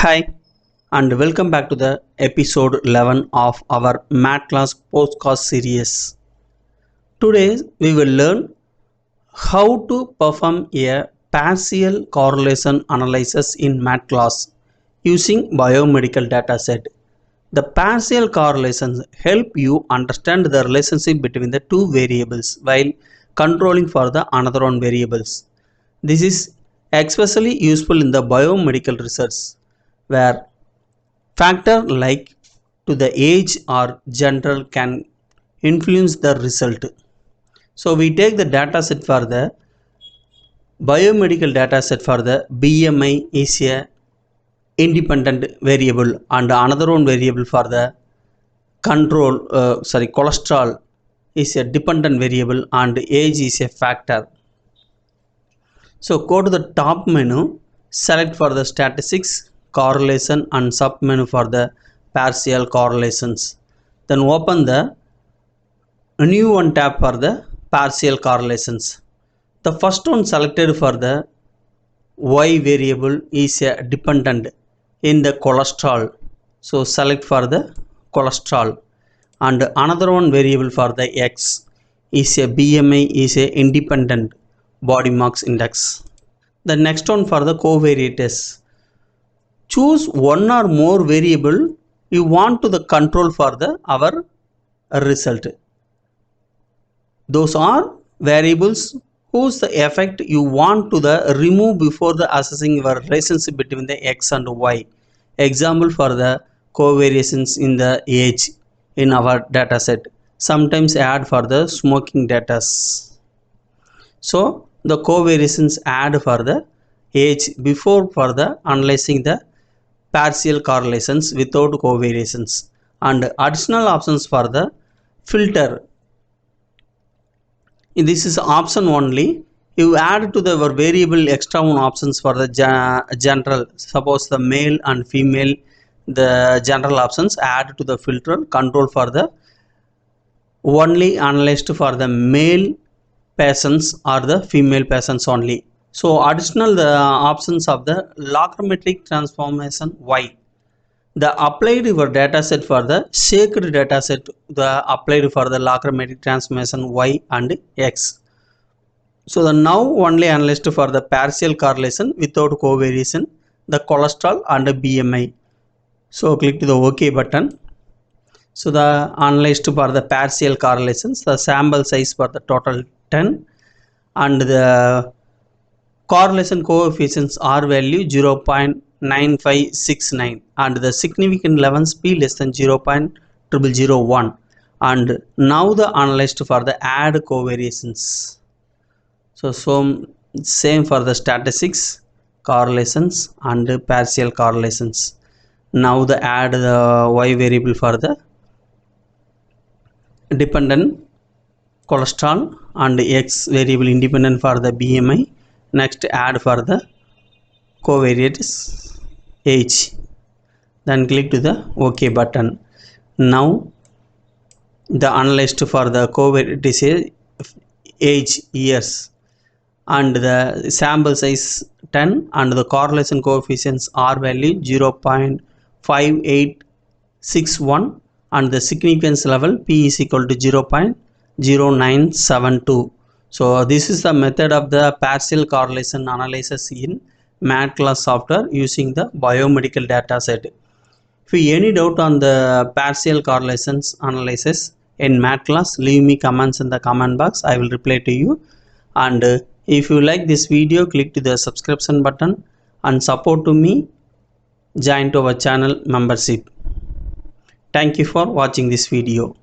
Hi, and welcome back to the episode 11 of our MedCalc podcast series. Today, we will learn how to perform a partial correlation analysis in MedCalc using biomedical dataset. The partial correlations help you understand the relationship between the two variables while controlling for the another one variables. This is especially useful in the biomedical research where factor like to the age or gender can influence the result. So we take the data set for the biomedical data set for the BMI is a independent variable and another one variable for the cholesterol is a dependent variable and age is a factor. So go to the top menu, select for the statistics, correlation and sub menu for the partial correlations. Then open the new one tab for the partial correlations. The first one selected for the Y variable is a dependent in the cholesterol. So select for the cholesterol, and another one variable for the X is a BMI is a independent body mass index. The next one for the covariates. Choose one or more variable you want to the control for the our result. Those are variables whose the effect you want to the remove before the assessing your relationship between the X and Y. Example for the covariations in the age in our data set. Sometimes add for the smoking data. So the covariations add for the age before for the analyzing the partial correlations without covariations, and additional options for the filter. This is option only. You add to the variable extra one options for the general. Suppose the male and female, the general options add to the filter control for the only analyzed for the male patients or the female patients only. So additional the options of the logarithmic transformation Y. The applied your data set for the shared data set, the applied for the logarithmic transformation Y and X. So the now only analyzed for the partial correlation without covariation, the cholesterol and the BMI. So click to the OK button. So the analyzed for the partial correlations, the sample size for the total 10 and the correlation coefficients R value 0.9569 and the significant levels P less than 0.0001, and now the analyzed for the add covariations. So same for the statistics, correlations and partial correlations. Now the add the Y variable for the dependent cholesterol and X variable independent for the BMI. Next add for the covariates age, then click to the OK button. Now the analyzed for the covariates age years and the sample size 10 and the correlation coefficients R value 0.5861 and the significance level P is equal to 0.0972. So this is the method of the partial correlation analysis in MedCalc software using the biomedical data set. If you any doubt on the partial correlations analysis in MedCalc, leave me comments in the comment box. I will reply to you. And if you like this video, click to the subscription button and support to me. Join to our channel membership. Thank you for watching this video.